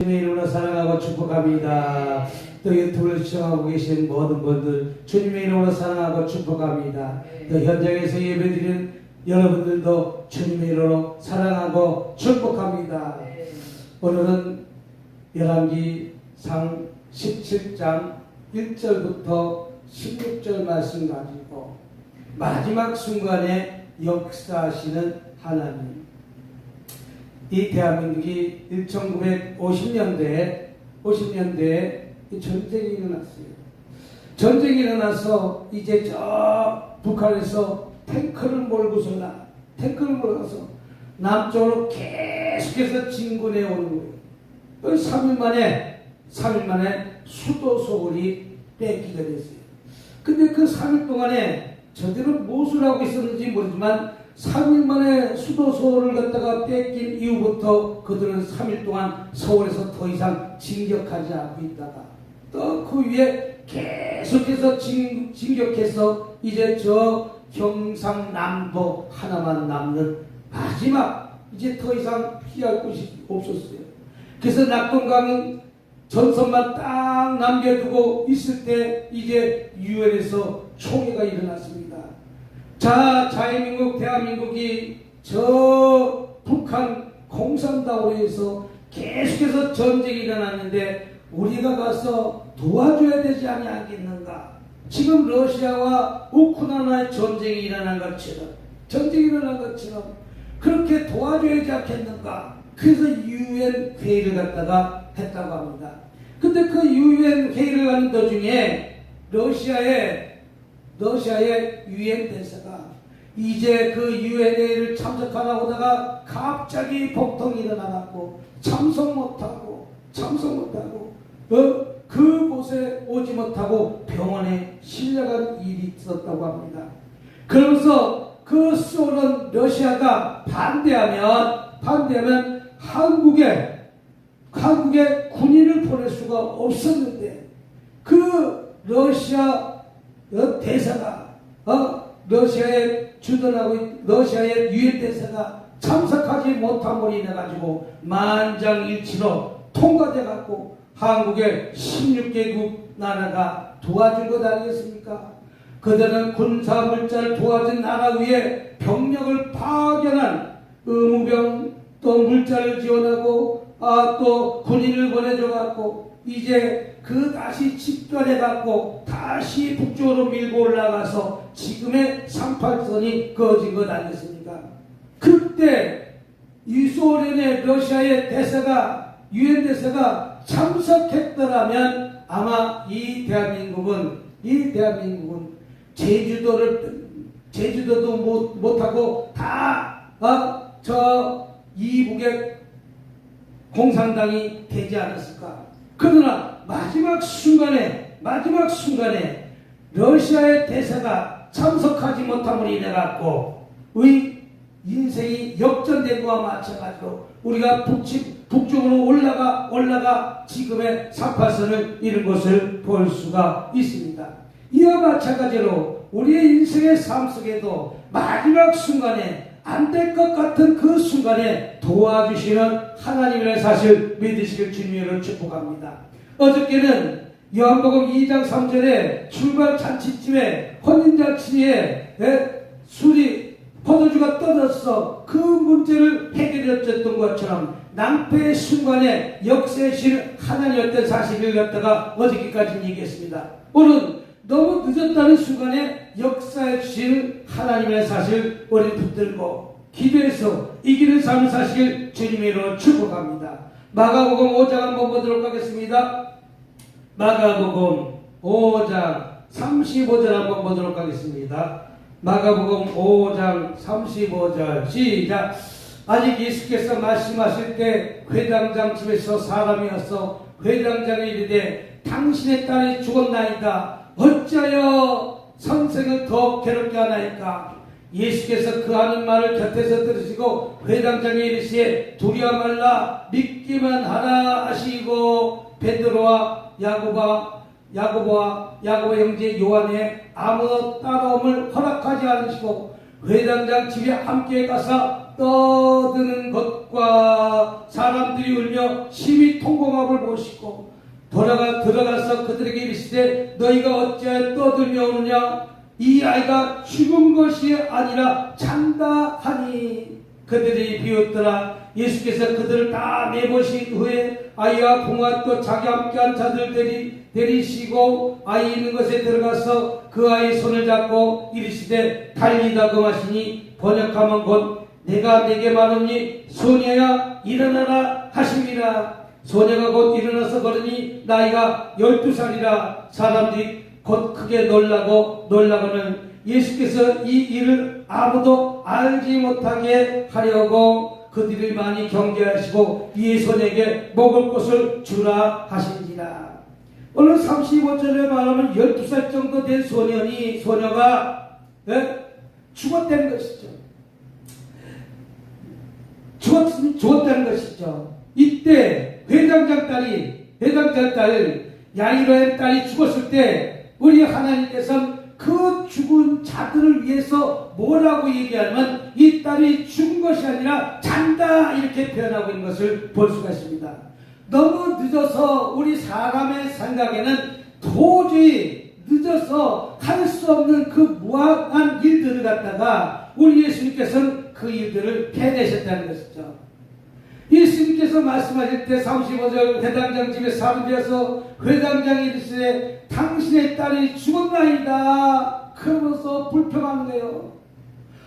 주님의 이름으로 사랑하고 축복합니다. 또 유튜브를 시청하고 계신 모든 분들 주님의 이름으로 사랑하고 축복합니다. 또 현장에서 예배드리는 여러분들도 주님의 이름으로 사랑하고 축복합니다. 오늘은 열왕기상 17장 1절부터 16절 말씀 가지고 마지막 순간에 역사하시는 하나님. 이 대한민국이 1950년대에 전쟁이 일어났어요. 전쟁이 일어나서 이제 저 북한에서 탱크를 몰고서 남쪽으로 계속해서 진군해 오는 거예요. 3일 만에 수도 서울이 뺏기게 됐어요. 근데 그 3일 동안에 저들은 무엇을 하고 있었는지 모르지만 3일 만에 수도 서울을 갖다가 뺏긴 이후부터 그들은 3일 동안 서울에서 더 이상 진격하지 않고 있다가 또 그 위에 계속해서 진격해서 이제 저 경상남도 하나만 남는 마지막 이제 더 이상 피할 곳이 없었어요. 그래서 낙동강 전선만 딱 남겨두고 있을 때 이제 유엔에서 총회가 일어났습니다. 자유민국 대한민국이 저 북한 공산당으로해서 계속해서 전쟁이 일어났는데 우리가 가서 도와줘야 되지 아니하겠는가? 지금 러시아와 우크라이나의 전쟁이 일어난 것처럼 그렇게 도와줘야지 않겠는가? 그래서 유엔 회의를 갖다가 했다고 합니다. 근데 그 유엔 회의를 하는 도중에 러시아의 유엔 대사가 이제 그 유엔 회의를 참석하려고 하다가 갑자기 폭동이 일어나갖고 참석 못하고 그곳에 오지 못하고 병원에 실려간 일이 있었다고 합니다. 그러면서 그 쏘는 러시아가 반대하면 한국에 군인을 보낼 수가 없었는데 그 러시아 대사가 러시아에 주둔하고 러시아의 유엔 대사가 참석하지 못함으로 인해 가지고 만장일치로 통과돼 갖고 한국의 16개국 나라가 도와준 것 아니겠습니까? 그들은 군사 물자를 도와준 나라 위에 병력을 파견한 의무병 또 물자를 지원하고 또 군인을 보내줘 갖고 이제 그 다시 집결해 갖고 다시 북쪽으로 밀고 올라가서 지금의 38선이 그어진 것 아니겠습니까? 그때 유소련의 러시아의 대사가 유엔 대사가 참석했더라면 아마 이 대한민국은 제주도도 못하고 다 저 이북의 공산당이 되지 않았을까? 그러나 마지막 순간에 러시아의 대사가 참석하지 못함으로 인해 갖고 우리 인생이 역전된 것과 마찬가지로 우리가 북쪽으로 올라가 지금의 38선을 이룬 것을 볼 수가 있습니다. 이와 마찬가지로 우리의 인생의 삶 속에도 마지막 순간에 안 될 것 같은 그 순간에 도와주시는 하나님의 사실 믿으시길 주님으로 축복합니다. 어저께는 요한복음 2장 3절에 출발 잔치집에 혼인잔치에 술이 포도주가 떨어져서 그 문제를 해결했던 것처럼 낭패의 순간에 역사하신 하나님의 사실을 갖다가 어저께까지 얘기했습니다. 오늘 너무 늦었다는 순간에 역사해 주시는 하나님의 사실 우리 붙들고 기도해서 이기는 삶을 사실 주님의 이름으로 축복합니다. 마가복음 5장 한번 보도록 하겠습니다. 마가복음 5장 35절 한번 보도록 하겠습니다. 마가복음 5장 35절 시작. 아직 예수께서 말씀하실 때 회당장 집에서 사람이 와서 회당장에 이르되 당신의 딸이 죽었나이다. 어찌하여 선생을 더 괴롭게 하나이까? 예수께서 그 하는 말을 곁에서 들으시고 회당장에 이르시되 두려워 말라 믿기만 하라 하시고 베드로와 야고보와 형제 요한의 아무 따라옴을 허락하지 않으시고 회당장 집에 함께 가서 떠드는 것과 사람들이 울며 심히 통곡함을 보시고 들어가서 그들에게 이르시되 너희가 어찌하여 떠들며 오느냐 이 아이가 죽은 것이 아니라 잔다 하니 그들이 비웃더라. 예수께서 그들을 다 내보신 후에 아이와 부모와 또 자기 함께한 자들 데리시고 아이 있는 것에 들어가서 그 아이의 손을 잡고 이르시되 달리다 금하시니 번역하면 곧 내가 내게 말하니 소녀야 일어나라 하심이라. 소녀가 곧 일어나서 걸으니 나이가 12살이라. 사람들이 곧 크게 놀라고는 예수께서 이 일을 아무도 알지 못하게 하려고 그들이 많이 경계하시고 이 소녀에게 먹을 것을 주라 하신지라. 오늘 35절에 말하면 12살 정도 된 소녀가 죽었다는 것이죠. 죽었다는 것이죠. 이때 회장장 딸 야이로의 딸이 죽었을 때 우리 하나님께서는 그 죽은 자들을 위해서 뭐라고 얘기하면 이 딸이 죽은 것이 아니라 잔다 이렇게 표현하고 있는 것을 볼 수가 있습니다. 너무 늦어서 우리 사람의 생각에는 도저히 늦어서 할 수 없는 그 무한한 일들을 갖다가 우리 예수님께서는 그 일들을 해내셨다는 것이죠. 예수님께서 말씀하실 때 35절 회당장 집에 사람되어서 회당장이 이르시되 당신의 딸이 죽었나이다 그러면서 불평하는 거예요.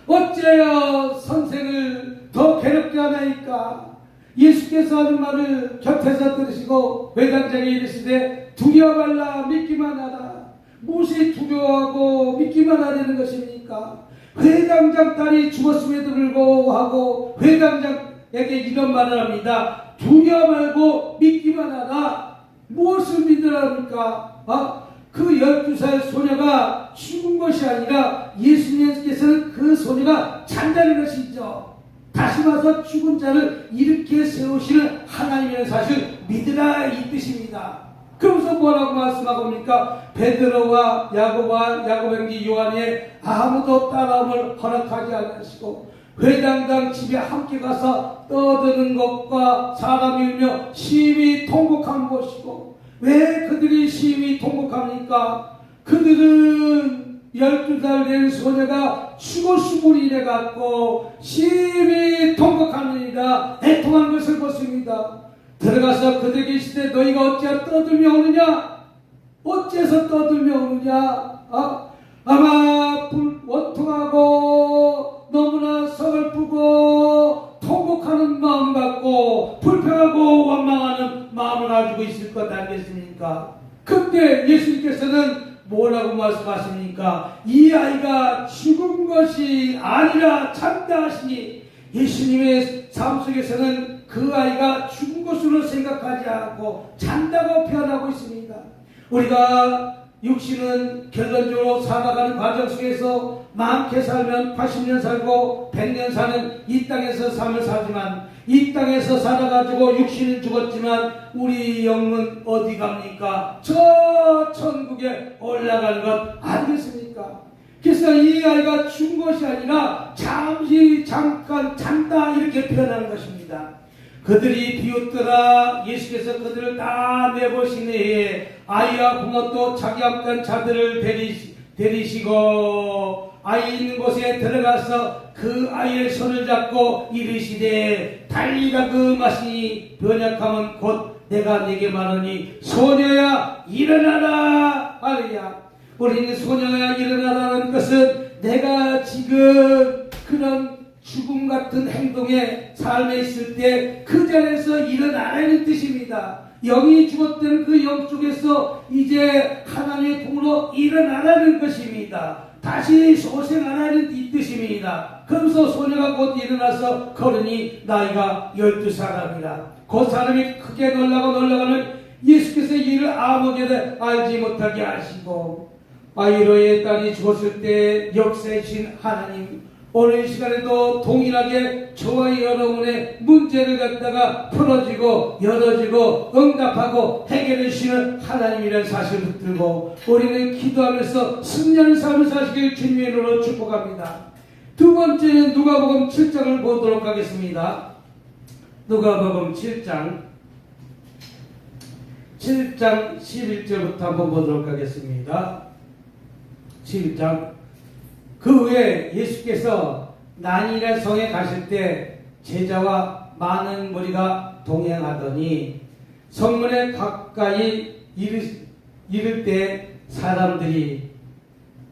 어째요 선생을 더 괴롭게 하나이까. 예수께서 하는 말을 곁에서 들으시고 회당장이 이르시되 두려워 말라 믿기만 하라. 무엇이 두려워하고 믿기만 하려는 것입니까? 회당장 딸이 죽었음에도 불구하고 회당장에게 이런 말을 합니다. 두려워 말고 믿기만 하라. 무엇을 믿으랍니까? 그 12살 소녀가 죽은 것이 아니라 예수님께서는 그 소녀가 잔다는 것이죠. 다시 와서 죽은 자를 이렇게 세우시는 하나님의 사실 믿으라 이 뜻입니다. 그러면서 뭐라고 말씀하고 합니까? 베드로와 야고보 형제 요한의 아무도 따라옴을 허락하지 않으시고 회당장 집에 함께 가서 떠드는 것과 사람이 울며 심히 통곡한 것이고. 왜 그들이 심히 통곡합니까? 그들은 12살 된 소녀가 죽었음을 이래갖고 심히 통곡하느니라 애통한 것을 보십니다. 들어가서 그들에게 이르시되 너희가 어찌하여 떠들며 오느냐? 어째서 떠들며 오느냐? 아마 원통하고 너무나 서글프고 통곡하는 마음 갖고 불평하고 원망하는 마음을 가지고 있을 것 아니겠습니까? 그때 예수님께서는 뭐라고 말씀하십니까? 이 아이가 죽은 것이 아니라 잔다 하시니 예수님의 삶 속에서는 그 아이가 죽은 것으로 생각하지 않고 잔다고 표현하고 있습니다. 우리가 육신은 결론적으로 살아가는 과정 속에서 많게 살면 80년 살고 100년 사는 이 땅에서 삶을 살지만 이 땅에서 살아가지고 육신은 죽었지만 우리 영은 어디 갑니까? 저 천국에 올라가는 것 아니겠습니까? 그래서 이 아이가 죽은 것이 아니라 잠깐 잔다 이렇게 표현하는 것입니다. 그들이 비웃더라. 예수께서 그들을 다 내보신 후에 아이와 부모 또 자기 함께한 자들을 데리시고 아이 있는 곳에 들어가서 그 아이의 손을 잡고 이르시되 달리가 그 맛이 번역하면 곧 내가 네게 말하니 소녀야 일어나라 하리야. 우리는 소녀야 일어나라는 것은 내가 지금 그런 죽음 같은 행동에 삶에 있을 때 그 자리에서 일어나라는 뜻입니다. 영이 죽었던 그 영 속에서 이제 하나님의 통으로 일어나라는 것입니다. 다시 소생하라는 이 뜻입니다. 그러면서 소녀가 곧 일어나서 걸으니 나이가 12사람이라. 그 사람이 크게 놀라고는 예수께서 이를 아무개도 알지 못하게 하시고 아이로의 딸이 죽었을 때 역사이신 하나님 오늘 이 시간에도 동일하게 저와 여러분의 문제를 갖다가 풀어지고 열어지고 응답하고 해결해 주시는 하나님이라는 사실을 붙들고 우리는 기도하면서 승리하는 삶을 사시길 주님의 이름으로 축복합니다. 두 번째는 누가복음 7장을 보도록 하겠습니다. 누가복음 7장 11절부터 한번 보도록 하겠습니다. 11장. 그 후에 예수께서 나인이라는 성에 가실 때 제자와 많은 무리가 동행하더니 성문에 가까이 이를 때 사람들이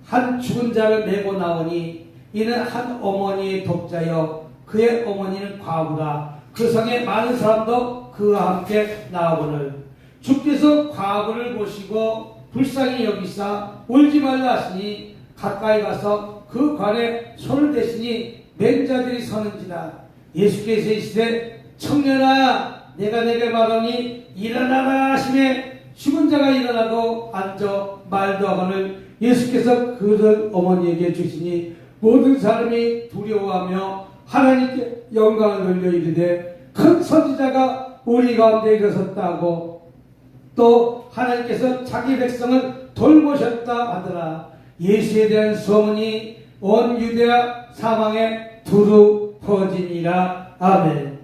한 죽은 자를 메고 나오니 이는 한 어머니의 독자여 그의 어머니는 과부라. 그 성에 많은 사람도 그와 함께 나오거늘 주께서 과부를 보시고 불쌍히 여기사 울지 말라 하시니 가까이 가서 그 관에 손을 대시니 맨 자들이 서는지라. 예수께서 이르시되 청년아 내가 내게 말하니 일어나라 하시매 죽은 자가 일어나고 앉아 말도 하거늘 예수께서 그들 어머니에게 주시니 모든 사람이 두려워하며 하나님께 영광을 돌려 이르되 큰 선지자가 우리 가운데 일어섰다고 또 하나님께서 자기 백성을 돌보셨다 하더라. 예수에 대한 소문이 온 유대와 사방에 두루 퍼지니라. 아멘.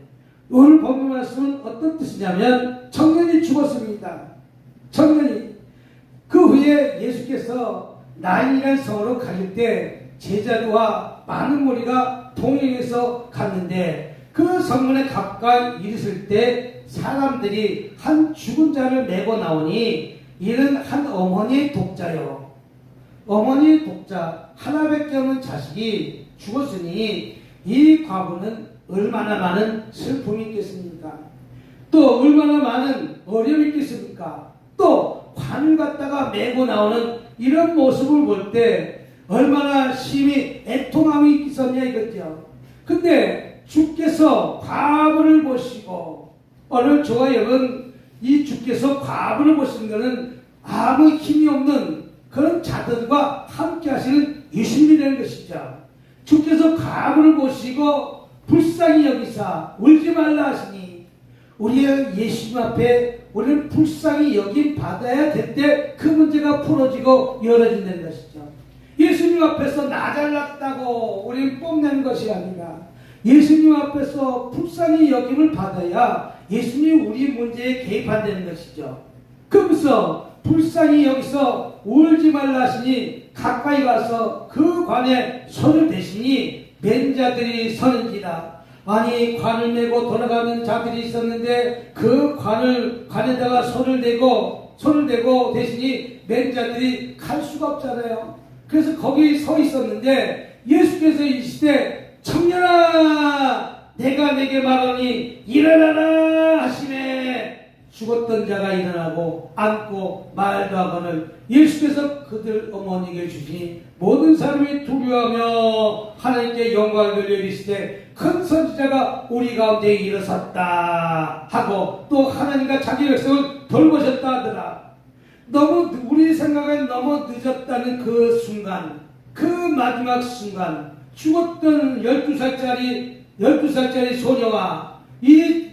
오늘 본문 말씀은 어떤 뜻이냐면 청년이 죽었습니다. 청년이. 그 후에 예수께서 나인이라는 성으로 가실 때 제자들과 많은 무리가 동행해서 갔는데 그 성문에 가까이 이르실 때 사람들이 한 죽은 자를 메고 나오니 이는 한 어머니의 독자요. 어머니의 독자 하나밖에 없는 자식이 죽었으니 이 과부는 얼마나 많은 슬픔이 있겠습니까? 또 얼마나 많은 어려움이 있겠습니까? 또 관을 갖다가 메고 나오는 이런 모습을 볼 때 얼마나 심히 애통함이 있었냐 이거죠. 근데 주께서 과부를 보시고 오늘 저와 여러분 이 주께서 과부를 보시는 것은 아무 힘이 없는 그런 자들과 함께 하시는 예수님이라는 것이죠. 주께서 과부를 보시고 불쌍히 여기사 울지 말라 하시니 우리의 예수님 앞에 우리는 불쌍히 여김 받아야 될 때 그 문제가 풀어지고 열어진다는 것이죠. 예수님 앞에서 나 잘났다고 우리는 뽐내는 것이 아니라 예수님 앞에서 불쌍히 여김을 받아야 예수님이 우리 문제에 개입한다는 것이죠. 그러면서 불쌍히 여기서 울지 말라 하시니 가까이 가서 그 관에 손을 대시니 맨 자들이 서는지라. 아니 관을 메고 돌아가는 자들이 있었는데 그 관에다가 손을 대고 대시니 맨 자들이 갈 수가 없잖아요. 그래서 거기 서 있었는데 예수께서 이르시되 청년아 내가 내게 말하니 일어나라 하시매 죽었던 자가 일어나고 앉고 말도 하거늘 예수께서 그들 어머니에게 주시니 모든 사람이 두려워하며 하나님께 영광을 돌려 이르시되 큰 선지자가 우리 가운데 일어섰다 하고 또 하나님과 자기 백성을 돌보셨다 하더라. 너무 우리 생각엔 너무 늦었다는 그 순간, 그 마지막 순간 죽었던 12살짜리 소녀와 이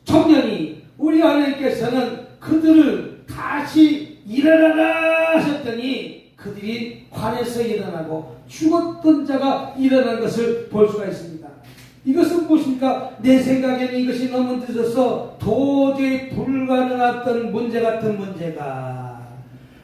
청년이 우리 하나님께서는 그들을 다시 일어나라 하셨더니 그들이 관에서 일어나고 죽었던 자가 일어난 것을 볼 수가 있습니다. 이것은 무엇입니까? 내 생각에는 이것이 너무 늦어서 도저히 불가능했던 문제 같은 문제가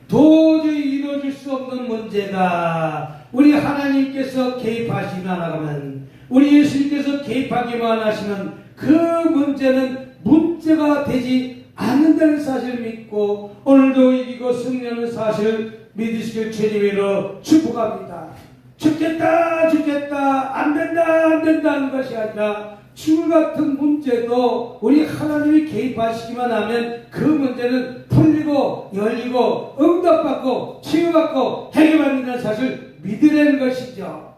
도저히 이루어질 수 없는 문제가 우리 하나님께서 개입하시면 나가면 우리 예수님께서 개입하기만 하시면 그 문제는 문제가 되지 않는다는 사실을 믿고 오늘도 이기고 승리하는 사실을 믿으시길 주님으로 축복합니다. 죽겠다 안 된다 하는 것이 아니라 죽을 같은 문제도 우리 하나님이 개입하시기만 하면 그 문제는 풀리고 열리고 응답받고 치유받고 해결받는다는 사실을 믿으라는 것이죠.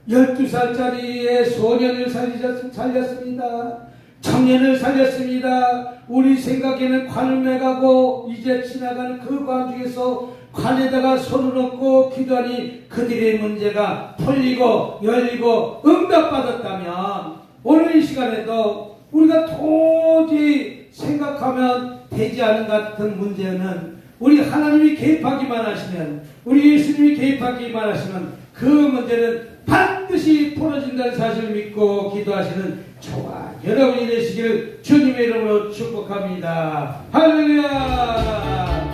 12살짜리의 소년을 살렸습니다. 청년을 살렸습니다. 우리 생각에는 관을 매가고 이제 지나가는 그 관 중에서 관에다가 손을 얹고 기도하니 그들의 문제가 풀리고 열리고 응답받았다면 오늘 이 시간에도 우리가 도저히 생각하면 되지 않은 같은 문제는 우리 하나님이 개입하기만 하시면 우리 예수님이 개입하기만 하시면 그 문제는 반드시 반드시 풀어진다는 사실을 믿고 기도하시는 저와 여러분이 되시기를 주님의 이름으로 축복합니다. 할렐루야.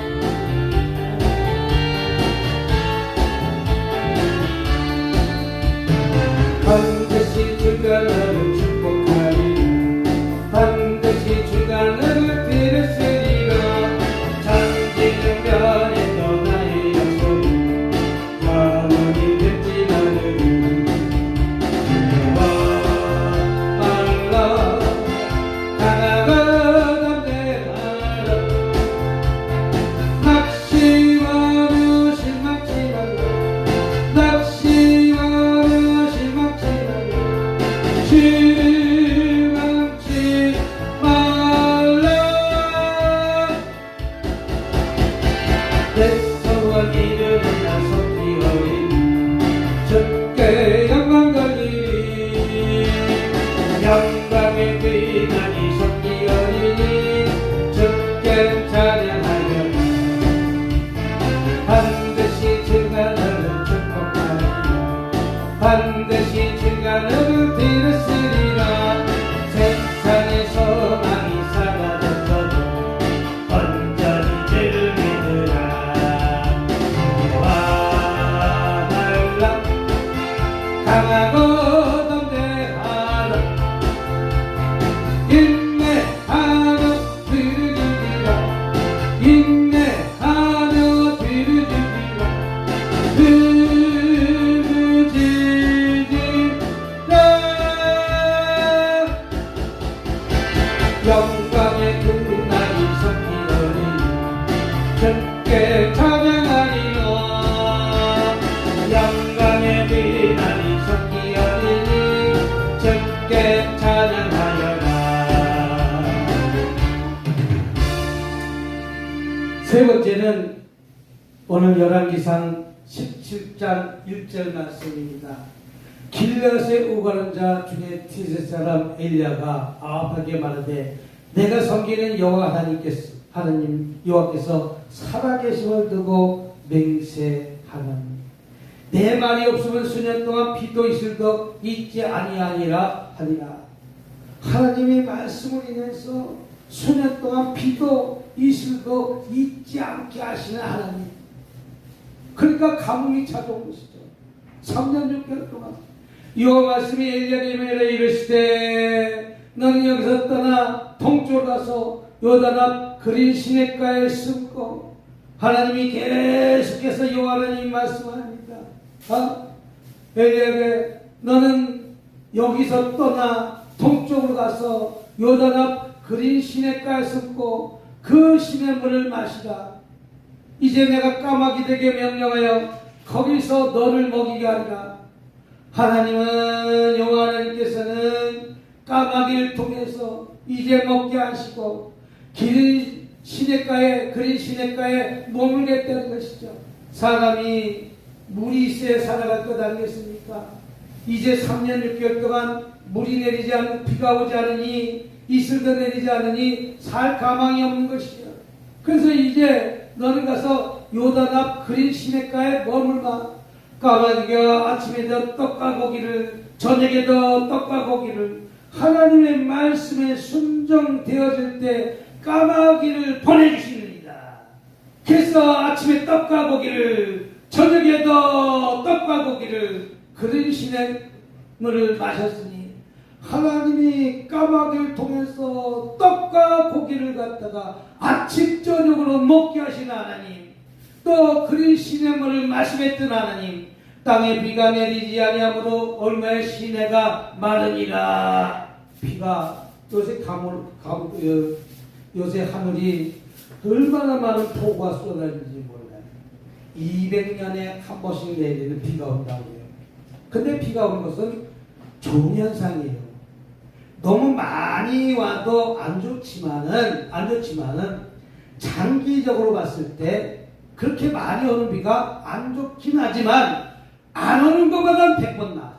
반드시 주가 너를 축복하리 반드시 주가 너를 들으시리라 잠기는 별에도 나의 약속이 영원히 듣지 않으리 말라 강하고 담대하라 낙심하며 실망치 말라 낙심하며 실망치 말라 실망치 말라 백성과 이름을 나섰기어이 주께 영광 돌리리 영광의 비난이 섰기어이니 주께 찬양하여라 반드시 주가 너를 축복하리라 반드시 주가 너를 들으시리라 세상의 소망이 사라졌어도 온전히 주를 믿으라 와달라 강하고 담대하라 인내하며 뒤를 주리라 인내하며 뒤를 주리라 영광의 그날이 섰기어이 주께 찬양하리라 영광의 그날이 섰기어이 주께 찬양하여라. 세 번째는 오늘 열왕기상 17장 1절 말씀입니다. 길앗에 오가는 자 중에 티셋 사람 엘리야가 아합에게 말하되 내가 섬기는 여호와 하나님 여호와께서 살아계심을 두고 맹세하노니 내 말이 없으면 수년 동안 비도 이슬도 있지 아니하니라 하니라. 하나님의 말씀을 인해서 수년 동안 비도 이슬도 있지 않게 하시는 하나님. 그러니까 가뭄이 찾아온 것이죠. 3년 6개월 동안 여호와 말씀이 엘리야에게 이르시되 너는 여기서 떠나 동쪽으로 가서 요단 앞 그린 시냇가에 숨고 하나님이 계속해서 여호와 하나님이 말씀합니다. 엘리야에게 너는 여기서 떠나 동쪽으로 가서 요단 앞 그린 시냇가에 숨고 그 시냇물을 마시라. 이제 내가 까마귀 되게 명령하여 거기서 너를 먹이게 하리라. 하나님은 여호와 하나님께서는 까마귀를 통해서 이제 먹게 하시고 그린 시냇가에 머물겠다는 것이죠. 사람이 물이 있어야 살아갈 것 아니겠습니까? 이제 3년 6개월 동안 물이 내리지 않고 비가 오지 않으니 이슬도 내리지 않으니 살 가망이 없는 것이죠. 그래서 이제 너는 가서 요단 앞 그린 시냇가에 머물마. 까마귀가 아침에도 떡과 고기를 저녁에도 떡과 고기를 하나님의 말씀에 순종되어질 때 까마귀를 보내주시느니라. 그래서 아침에 떡과 고기를 저녁에도 떡과 고기를 그린 시냇물을 마셨으니 하나님이 까마귀를 통해서 떡과 고기를 갖다가 아침 저녁으로 먹게 하시는 하나님, 또 그린 시냇물을 마시게 했던 하나님, 땅에 비가 내리지 아니하므로 얼마의 시내가 마르니라. 비가 요새 하늘이 얼마나 많은 폭우가 쏟아지는지 몰라요. 200년에 한 번씩 내리는 비가 온다고요. 근데 비가 오는 것은 좋은 현상이에요. 너무 많이 와도 안 좋지만은 장기적으로 봤을 때 그렇게 많이 오는 비가 안 좋긴 하지만 안 오는 것보다는 100번 나아.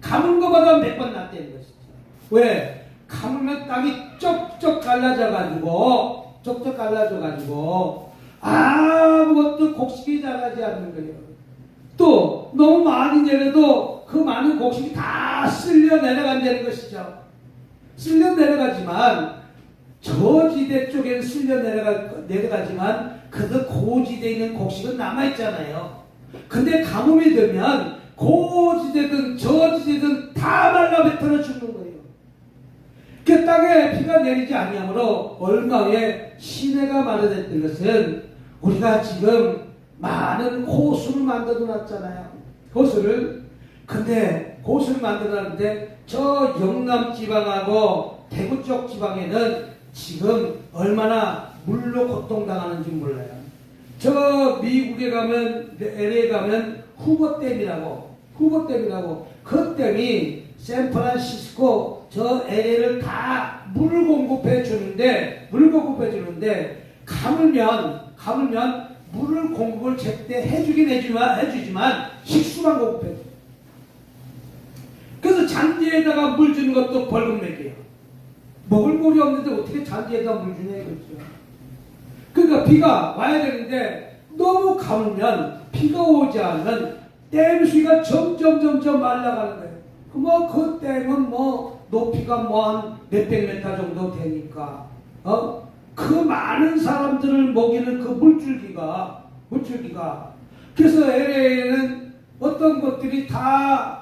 감은 것보다는 100번 낫다는 것이죠. 왜? 감으면 땅이 쪽쪽 갈라져가지고 아무것도 곡식이 자라지 않는 거예요. 또 너무 많이 내려도 그 많은 곡식이 다 쓸려 내려간다는 것이죠. 쓸려 내려가지만 저지대 쪽에는 쓸려 내려가지만 그래도 고지대에 있는 곡식은 남아있잖아요. 근데 가뭄이 들면 고지대든 저지대든 다 말라 뱉어져 죽는 거예요. 그 땅에 비가 내리지 아니하므로 얼마 후에 시내가 마련됐던 것은 우리가 지금 많은 호수를 만들어 놨잖아요. 호수를. 근데 호수를 만들어 놨는데 저 영남 지방하고 대구 쪽 지방에는 지금 얼마나 물로 고통당하는지 몰라요. 저 미국에 가면, LA에 가면 후보댐이라고 그 댐이 샌프란시스코 저 LA를 다 물을 공급해 주는데 가물면 물을 공급을 제때 해주지만 식수만 공급해. 그래서 잔디에다가 물 주는 것도 벌금 내기예요. 먹을 물이 없는데 어떻게 잔디에다 물 주냐 이거죠. 그러니까 비가 와야 되는데 너무 가물면 비가 오지 않으면 댐 수위가 점점 말라가는 거예요. 그 댐은 높이가 한 몇백 미터 정도 되니까 그 많은 사람들을 먹이는 그 물줄기가 그래서 LA에는 어떤 것들이 다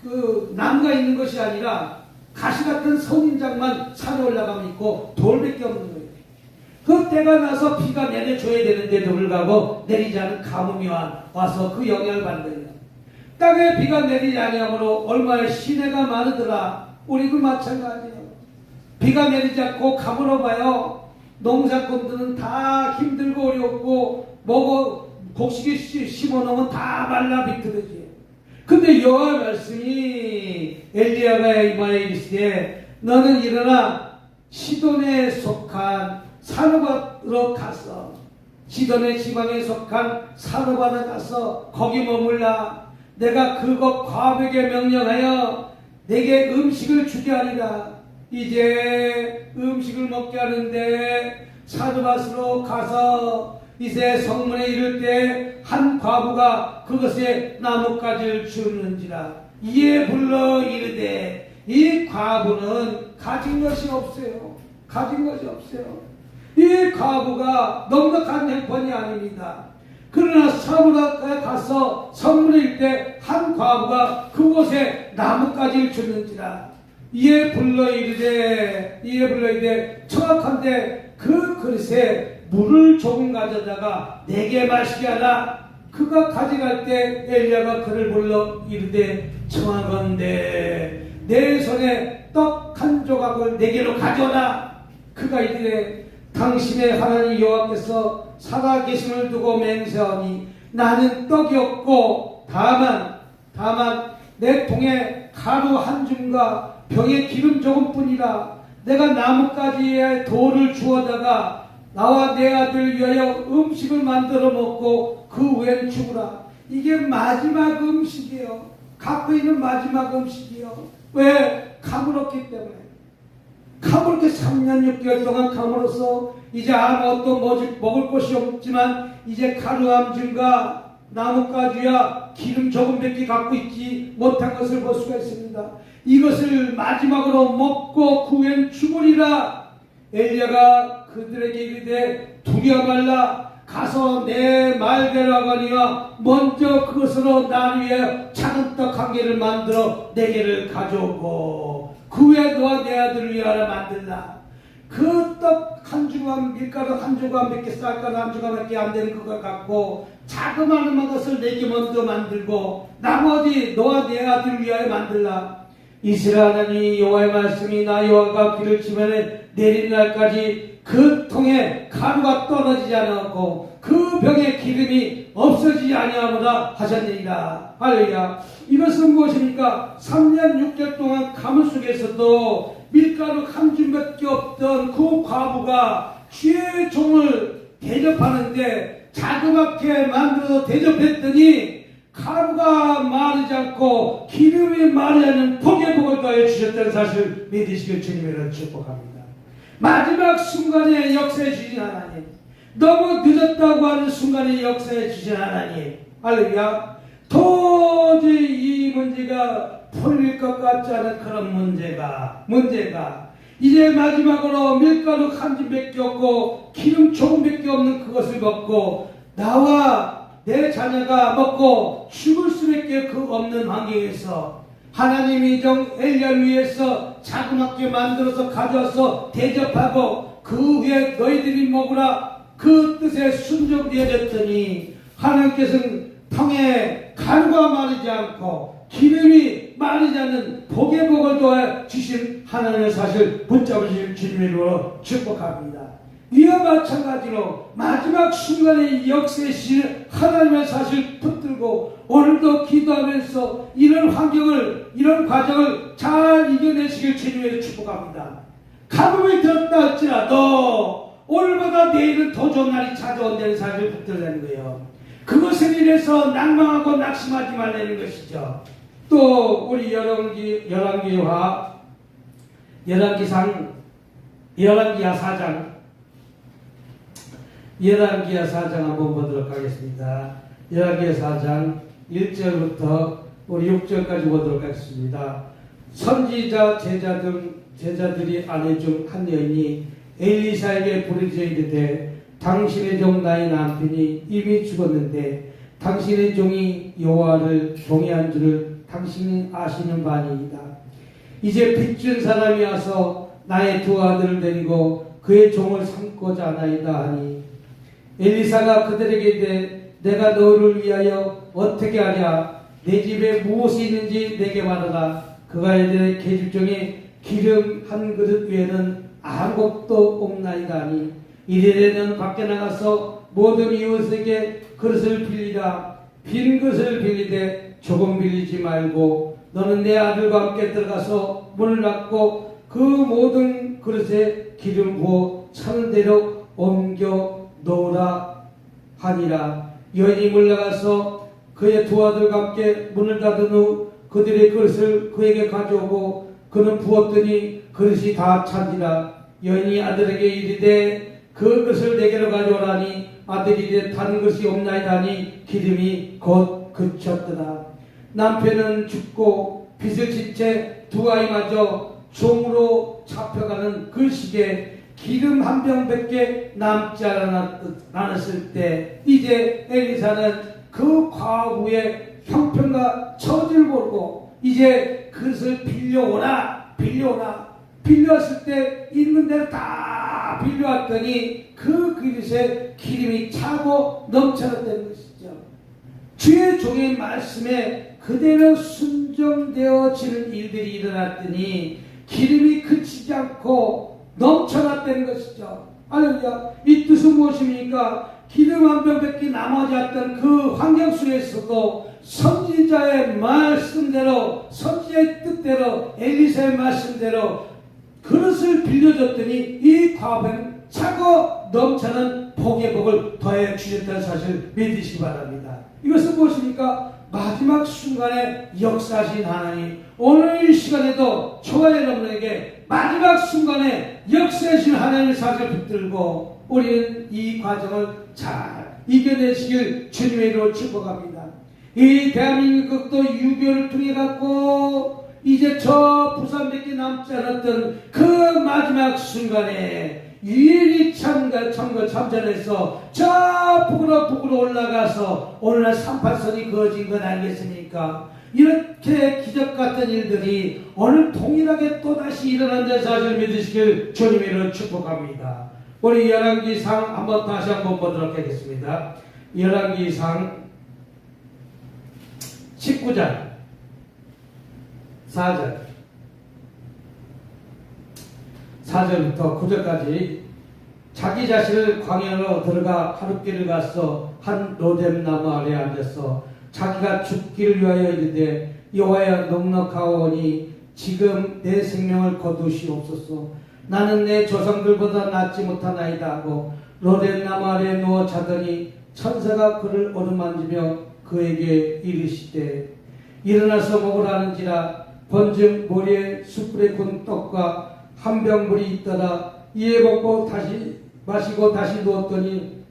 그 나무가 있는 것이 아니라 가시 같은 선인장만 산에 올라가면 있고 돌밖에 없는 거예요. 그 때가 나서 비가 내려줘야 되는데도 불구하고 내리지 않은 가뭄이 와서 그 영향을 받는 거예요. 땅에 비가 내리지 아니하므로 얼마나 시내가 마르더라. 우리도 마찬가지예요. 비가 내리지 않고 가물어봐요. 농사꾼들은 다 힘들고 어렵고 곡식이 심어놓으면 다 말라 비틀어지요. 근데 여호와 말씀이 엘리야가 이마에 이르시되 너는 일어나 시돈에 속한 사르밧으로 가서 시돈의 지방에 속한 사르밧에 가서 거기 머물라. 내가 그곳 과부에게 명령하여 내게 음식을 주게 하리라. 이제 음식을 먹게 하는데 사르밧으로 가서 이제 성문에 이를 때 한 과부가 그것에 나뭇가지를 주는지라. 이에 불러 이르되 이 과부는 가진 것이 없어요. 이 과부가 넉넉한 형편이 아닙니다. 그러나 사르밧에 가서 성문에 이를 때 한 과부가 그곳에 나뭇가지를 주는지라. 이에 불러 이르되 정확한데 그 그릇에 물을 조금 가져다가 내게 마시게 하라. 그가 가져갈 때 엘리야가 그를 불러 이르되 청하건대 내 손에 떡 한 조각을 내게로 가져오라. 그가 이르되 당신의 하나님 여호와께서 살아계심을 두고 맹세하니 나는 떡이 없고 다만 내 통에 가루 한 줌과 병에 기름 조금뿐이라. 내가 나뭇가지에 돌을 주워다가 나와 내 아들 위하여 음식을 만들어 먹고 그 후엔 죽으라. 이게 마지막 음식이에요. 갖고 있는 마지막 음식이에요. 왜? 가물었기 때문에. 가물게 3년 6개월 동안 가물어서 이제 아무것도 먹을 것이 없지만 이제 가루 한 줌과 나뭇가지와 기름 조금밖에 갖고 있지 못한 것을 볼 수가 있습니다. 이것을 마지막으로 먹고 그 후엔 죽으리라. 엘리야가 그들에게 이르되 두려워 말라. 가서 내 말대로 하거니와 먼저 그것으로 날 위해 작은 떡 한 개를 만들어 내게를 가져오고 그 후에 너와 내 아들을 위하여 만들라. 그 떡 한 조각 밀가루 한 조각 몇 개 쌀가루 한 조각 몇 개 안 되는 그거 갖고 자그마한 것을 내게 먼저 만들고 나머지 너와 내 아들을 위하여 만들라. 이스라엘 하나님 여호와의 말씀이 나 여호와가 비를 치면 내리는 날까지 그 통에 가루가 떨어지지 않았고 그 병에 기름이 없어지지 아니하노라 하셨느니라. 할렐루야. 이것은 무엇입니까? 3년 6개월 동안 가뭄 속에서도 밀가루 한 줌밖에 없던 그 과부가 주의 종을 대접하는데 자그맣게 만들어서 대접했더니 가루가 마르지 않고 기름이 마르지 않는 복의 복을 더해 주셨다는 사실 믿으시길 주님으로 축복합니다. 마지막 순간에 역사해 주신 하나님, 너무 늦었다고 하는 순간에 역사해 주신 하나님, 할렐루야. 도저히 이 문제가 풀릴 것 같지 않은 그런 문제가 이제 마지막으로 밀가루 한 줌밖에 없고 기름 조금밖에 없는 그것을 먹고 나와 내 자녀가 먹고 죽을 수밖에 없는 환경에서 하나님이 정 엘리야를 위해서 자그맣게 만들어서 가져와서 대접하고 그 후에 너희들이 먹으라 그 뜻에 순종되어졌더니 하나님께서는 탕에 가루가 마르지 않고 기름이 마르지 않는 복의 복을 더해 주신 하나님의 사실 붙잡으실 주님의 이름으로 축복합니다. 이와 마찬가지로 마지막 순간에 역사하실 하나님의 사실 붙들고 오늘도 기도하면서 이런 환경을 이런 과정을 잘 이겨내시길 주님의 축복합니다. 가뭄이 들었다 할지라도 오늘보다 내일은 더 좋은 날이 찾아온다는 사실을 붙들라는 거예요. 그것을 인해서 낭망하고 낙심하지 말라는 것이죠. 또 우리 열왕기하 열왕기하 4장 한번 보도록 하겠습니다. 열왕기하 4장 1절부터 우리 6절까지 보도록 하겠습니다. 선지자 제자들이 아내 중 한 여인이 엘리사에게 부르짖어 이르되 당신의 종 나의 남편이 이미 죽었는데 당신의 종이 여호와를 경외한 줄을 당신이 아시는 바니이다. 이제 빚준 사람이 와서 나의 두 아들을 데리고 그의 종을 삼고자 하나이다 하니 엘리사가 그들에게 이르되 내가 너를 위하여 어떻게 하랴 내 집에 무엇이 있는지 내게 말하라. 그가 이르되 계집 중에 기름 한 그릇 외에는 아무것도 없나이다 하니 이르되 밖에 나가서 모든 이웃에게 그릇을 빌리라. 빈 그릇을 빌리되 조금 빌리지 말고 너는 내 아들과 함께 들어가서 문을 닫고 그 모든 그릇에 기름 부어 차는 대로 옮겨 놓으라 하니라. 여인이 물러가서 그의 두 아들과 함께 문을 닫은 후 그들의 그릇을 그에게 가져오고 그는 부었더니 그릇이 다 찬지라. 여인이 아들에게 이르되 그 그릇을 내게로 가져오라니 아들이 이르되 다른 것이 없나이다 하니 기름이 곧 그쳤더라. 남편은 죽고 빚을 진 채 두 아이마저 종으로 잡혀가는 그 시기에 기름 한 병밖에 남지 않았을 때 이제 엘리사는 그 과부의 형편과 처지를 모르고 이제 그것을 빌려왔을 때 있는 대로 다 빌려왔더니 그 그릇에 기름이 차고 넘쳐났다는 것이죠. 주의 종의 말씀에 그대로 순종되어지는 일들이 일어났더니 기름이 그치지 않고 넘쳐났다는 것이죠. 할렐루야. 이 뜻은 무엇입니까? 기름 한 병밖에 남아지 않던 그 환경 속에서도 선지자의 말씀대로 선지자의 뜻대로 엘리사의 말씀대로 그릇을 빌려줬더니 이 과부는 차고 넘쳐는 복의 복을 더해 주셨다는 사실을 믿으시기 바랍니다. 이것은 무엇입니까? 마지막 순간에 역사하신 하나님, 오늘 이 시간에도 저와 여러분에게 마지막 순간에 역사하신 하나님의 사실을 붙들고 우리는 이 과정을 잘 이겨내시길 주님의 이름으로 축복합니다. 이 대한민국도 유교를 통해 갖고 이제 저 부산밖에 남지 않았던 그 마지막 순간에 유일이 참전해서 저 북으로 올라가서 오늘날 38선이 그어진 건 아니겠습니까? 이렇게 기적 같은 일들이 오늘 동일하게 또다시 일어난다는 사실을 믿으시길 주님의 이름으로 축복합니다. 우리 열왕기상 다시 한번 보도록 하겠습니다. 열왕기상 19장 4절부터 9절까지 자기 자신을 광야로 들어가 하룻길을 가서 한 로뎀 나무 아래 앉아서 자기가 죽기를 위하여 이르되 여호와여 넉넉하오니 지금 내 생명을 거두시옵소서. 나는 내 조상들보다 낫지 못하나이다 하고 로뎀 나무 아래 누워 자더니 천사가 그를 어루만지며 그에게 이르시되 일어나서 먹으라는지라. 번즉 모리에 숯불에 군 떡과 한 병 물이 있더라. 이에 먹고 다시 마시고 다시 누웠더니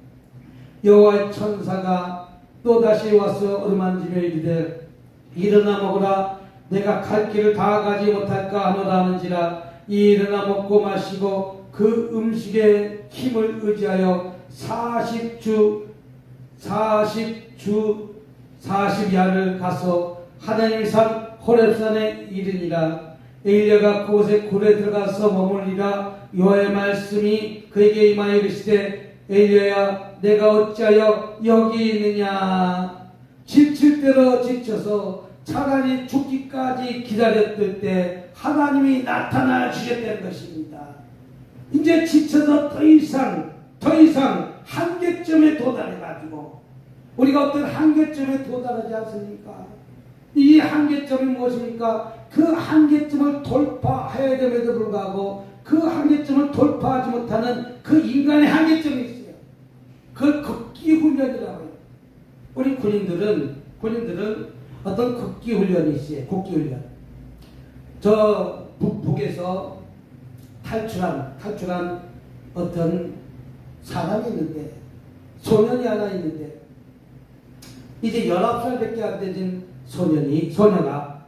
여호와의 천사가 또 다시 와서 어루만지며 이르되 일어나 먹으라. 내가 갈 길을 다 가지 못할까 하노라 하는지라. 일어나 먹고 마시고 그 음식의 힘을 의지하여 40야를 가서 하나님의 산 호렙산에 이르니라. 엘리야가 그곳에 굴에 들어가서 머물리라. 여호와의 말씀이 그에게 임하여 이르시되 엘리야야 내가 어찌하여 여기 있느냐. 지칠 대로 지쳐서 차라리 죽기까지 기다렸을 때 하나님이 나타나 주셨다는 것입니다. 이제 지쳐서 더 이상 한계점에 도달해가지고 우리가 어떤 한계점에 도달하지 않습니까? 이 한계점이 무엇입니까? 그 한계점을 돌파해야 됨에도 불구하고 그 한계점을 돌파하지 못하는 그 인간의 한계점이 있어요. 그 극기 훈련이라고 해요. 우리 군인들은 어떤 극기 훈련이 있어요. 극기 훈련. 저 북에서 탈출한 어떤 사람이 있는데, 소년이 하나 있는데, 이제 19살밖에 안 되진 소녀가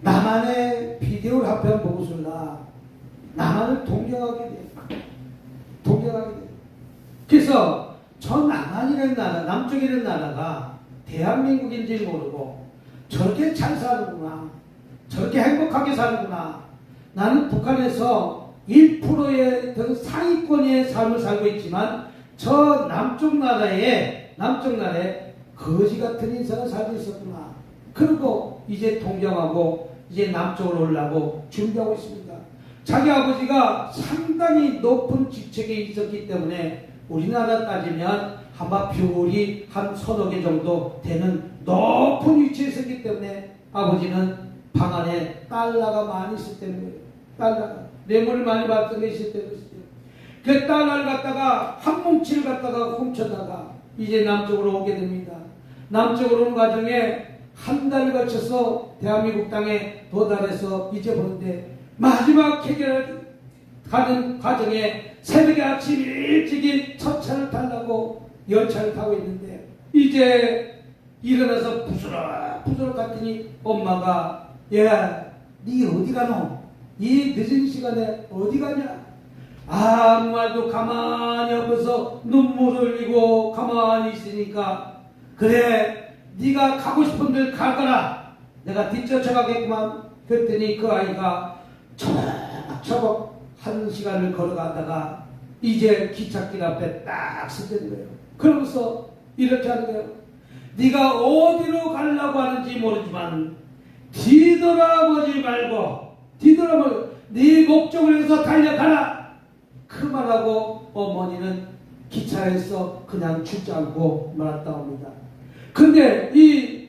나만의 비디오를 한편 보고서나 나만을 동경하게 돼요. 그래서 저 남한이라는 나라, 남쪽이라는 나라가 대한민국인지 모르고 저렇게 잘 사는구나, 저렇게 행복하게 사는구나. 나는 북한에서 1%의 상위권의 삶을 살고 있지만 저 남쪽 나라에 거지 같은 인생을 살고 있었구나. 그리고 이제 동경하고 이제 남쪽으로 올라고 준비하고 있습니다. 자기 아버지가 상당히 높은 직책에 있었기 때문에 우리나라 따지면 아마 뷰리 한 서너 개 정도 되는 높은 위치에 있었기 때문에 아버지는 방 안에 달러가 많이 있을 때문에 달러가 뇌물을 많이 받던 게 있을 때문에 그 달러를 갖다가 한 뭉치를 갖다가 훔쳐다가 이제 남쪽으로 오게 됩니다. 남쪽으로 온 과정에 한 달을 거쳐서 대한민국 땅에 도달해서 이제 보는데 마지막 해결을 가는 과정에 새벽에 아침 일찍이 첫 차를 타려고 열차를 타고 있는데 이제 일어나서 부스럭 갔더니 엄마가 야, 니 어디 가노? 이 늦은 시간에 어디 가냐? 아무 말도 가만히 없어서 눈물을 흘리고 가만히 있으니까 그래 네가 가고 싶은 데 갈 거라 내가 뒤쫓아가겠구만. 그랬더니 그 아이가 처벅처벅 1시간을 걸어가다가 이제 기찻길 앞에 딱 서는 거예요. 그러면서 이렇게 하는 거예요. 네가 어디로 가려고 하는지 모르지만 뒤돌아보지 말고 네 목적을 위해서 달려가라. 그 말하고 어머니는 기차에서 그냥 죽지 않고 말았다 합니다. 근데 이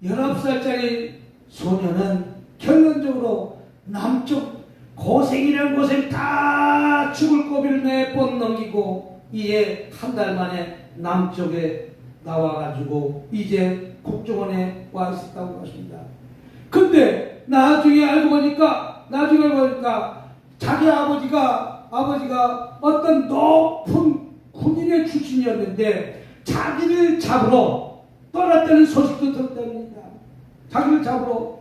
19살짜리 소녀는 결론적으로 남쪽 고생이라는 고생 다 죽을 고비를 몇 번 넘기고 이제 한 달 만에 남쪽에 나와가지고 이제 국정원에 와 있었다고 하십니다. 근데 나중에 알고 보니까 자기 아버지가 어떤 높은 군인의 출신이었는데 자기를 잡으러 떠났다는 소식도 들었답니다. 자기를 잡으러.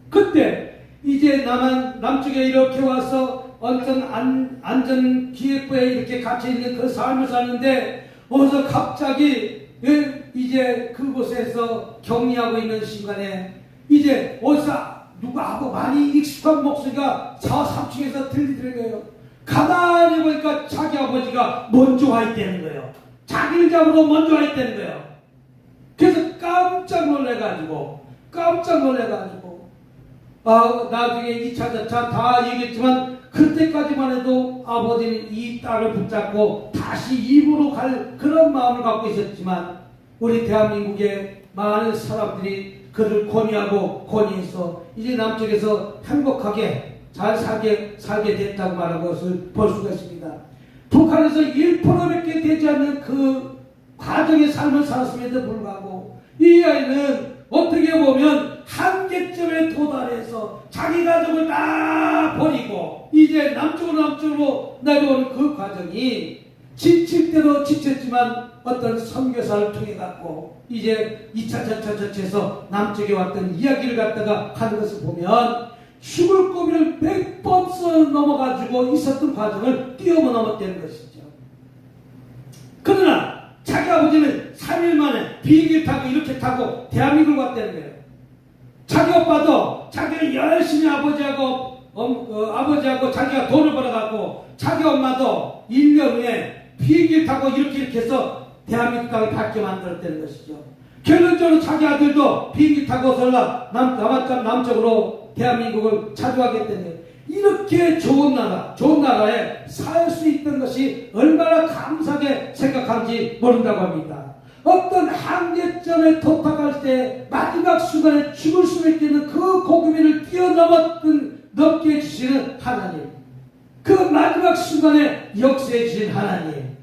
그때 이제 남쪽에 이렇게 와서 어떤 안전기획부에 이렇게 갇혀있는 그 삶을 사는데 어디서 갑자기 이제 그곳에서 격리하고 있는 시간에 이제 어디서 누구하고 많이 익숙한 목소리가 3층에서 들리는 거예요. 가만히 보니까 자기 아버지가 먼저 와 있다는 거예요. 자기를 잡으러 먼저 와 있다는 거예요. 그래서 깜짝 놀래가지고 나중에 2차, 저차 다 얘기했지만 그때까지만 해도 아버지는 이 딸을 붙잡고 다시 입으로 갈 그런 마음을 갖고 있었지만 우리 대한민국의 많은 사람들이 그를 권유해서 이제 남쪽에서 행복하게 잘 살게 됐다고 말한 것을 볼 수가 있습니다. 북한에서 1%밖에 되지 않는 그 과정의 삶을 살았음에도 불구하고 이 아이는 어떻게 보면 한계점에 도달해서 자기 가족을 다 버리고 이제 남쪽으로 내려오는 그 과정이 지칠 때도 지쳤지만 어떤 선교사를 통해 갖고 이제 2차 전차전체에서 남쪽에 왔던 이야기를 갖다가 하는 것을 보면 죽을 고비를 100번 써 넘어가지고 있었던 과정을 뛰어넘었다는 것이죠. 그러나 자기 아버지는 3일 만에 비행기 타고 이렇게 타고 대한민국을 왔다는 거예요. 자기 오빠도 자기는 열심히 아버지하고 자기가 돈을 벌어갖고 자기 엄마도 1년 후에 비행기 타고 이렇게 해서 대한민국 땅을 받게 만들었다는 것이죠. 결론적으로 자기 아들도 비행기 타고서 남쪽으로 대한민국을 차지하겠다는 거예요. 이렇게 좋은 나라에 살 수 있던 것이 얼마나 감사하게 생각하는지 모른다고 합니다. 어떤 한계점에 도착할 때 마지막 순간에 죽을 수밖에 있는 그 고비를 넘게 해주시는 하나님, 그 마지막 순간에 역사해 주신 하나님,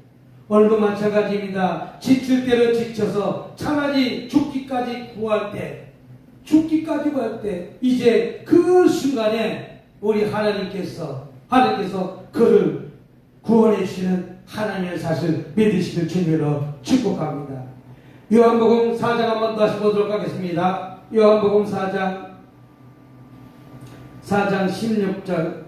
오늘도 마찬가지입니다. 지칠 대로 지쳐서 차라리 죽기까지 구할 때 이제 그 순간에 우리 하나님께서 그를 구원해 주시는 하나님의 사실 믿으시길 주님으로 축복합니다. 요한복음 4장 한번 다시 보도록 하겠습니다. 요한복음 4장 16절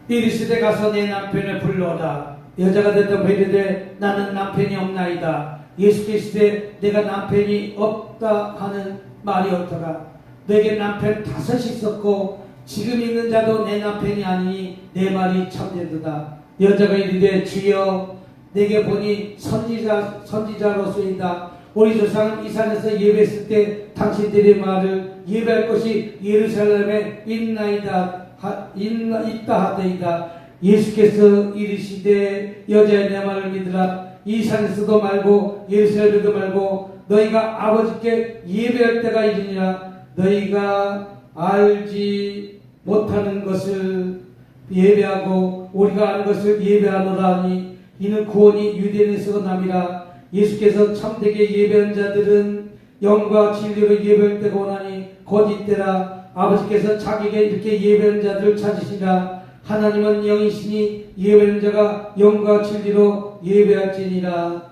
이르시되 가서 내 남편을 불러오라. 여자가 됐던 베리되 나는 남편이 없나이다. 예수께서 내가 남편이 없다 하는 말이 없더라. 내게 남편 5이 있었고 지금 있는 자도 내 남편이 아니니 내 말이 참되도다. 여자가 이르되 주여 내게 보니 선지자로소이다. 우리 조상은 이 산에서 예배했을 때 당신들의 말을 예배할 것이 예루살렘에 있다 하더이다. 예수께서 이르시되 여자의 내 말을 믿으라. 이 산에서도 말고 예루살렘에도 말고 너희가 아버지께 예배할 때가 이르니라. 너희가 알지 못하는 것을 예배하고 우리가 아는 것을 예배하노라니 이는 구원이 유대인에서 남이라. 예수께서 참되게 예배한 자들은 영과 진리로 예배할 때가 오나니 곧 이때라. 아버지께서 자기에게 이렇게 예배한 자들을 찾으시라. 하나님은 영이시니 예배하는 자가 영과 진리로 예배할지니라.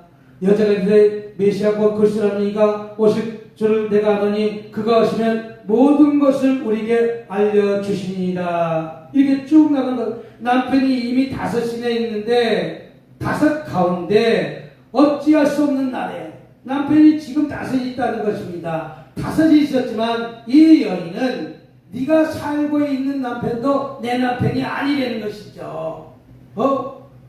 여자가 이르되 메시아 곧 그리스도라는 이가 오실 줄을 내가 아노니 그가 오시면 모든 것을 우리에게 알려주시니라. 이렇게 쭉 나간 것. 남편이 이미 5이나 있는데 5 가운데 어찌할 수 없는 날에 남편이 지금 5이 있다는 것입니다. 5이 있었지만 이 여인은 네가 살고 있는 남편도 내 남편이 아니라는 것이죠.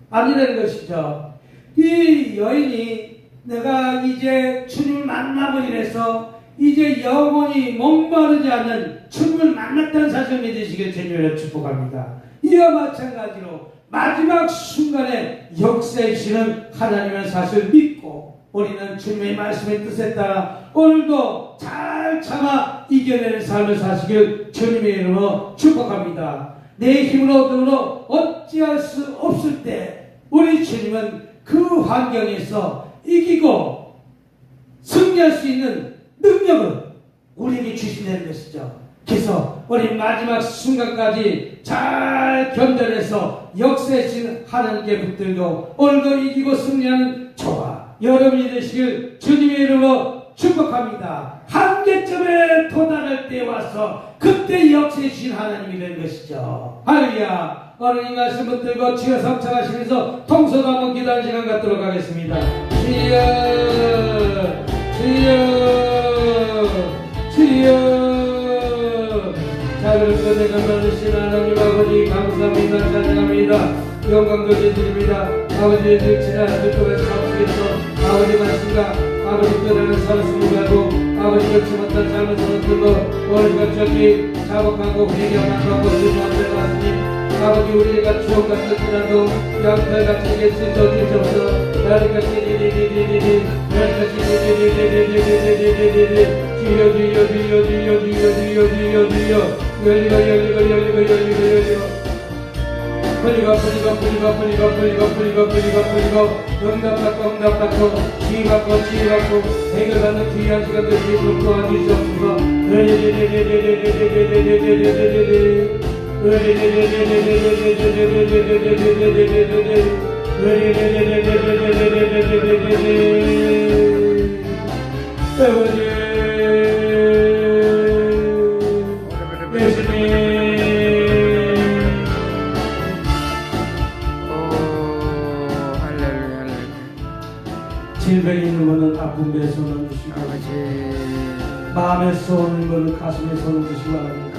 아니라는 것이죠. 이 여인이 내가 이제 주님을 만나고 이래서 이제 영원히 목마르지 않는 주님을 만났다는 사실을 믿으시길 주님으로 축복합니다. 이와 마찬가지로 마지막 순간에 역사해 주시는 하나님의 사실을 믿고 우리는 주님의 말씀의 뜻에 따라 오늘도 잘 참아 이겨내는 삶을 사시길 주님의 이름으로 축복합니다. 내 힘으로 등으로 어찌할 수 없을 때 우리 주님은 그 환경에서 이기고 승리할 수 있는 능력을 우리에게 주신다는 것이죠. 그래서 우리 마지막 순간까지 잘 견뎌내서 역사하신 하나님께 붙들고 오늘도 이기고 승리하는 저와 여러분이 되시길 주님의 이름으로 축복합니다. 한계점에 도달할 때 와서 그때 역사해 주신 하나님이 된 것이죠. 할렐루야. 오늘 이 말씀 붙들고 주여 성창하시면서 통성으로 한번 기도하는 시간 갖도록 하겠습니다. 주여 주여 주여. 자, 그리고 내가 받으신 하나님 아버지 감사합니다. 찬양합니다. 영광도 드립니다. 아버지의 지난 주 동안 사업에서 아버지 말씀과 아버지 뜻대로 살았음을 가고 아버지 그렇지 못한 삶을 살았던 오늘과 저기 자복하고 회개하고 주님한테 왔으니 아버지 우리가 추억 같을지라도 양털같이 예수도 주셔서 나리같이 리리리리리리 나리같이 리리리리리리리리리리 주여 주여 주여 주여 주여 주여 주여 주여 열리고 열리고 열리고 열리고 열리고 풀리고 응답받고 치유받고 해결받는 귀한 시간들 주님 도와주시옵소서. 질병이 있는 것은 아픈 배에 손을 드시고 마음에 쏘는 것은 가슴에 손을 드시고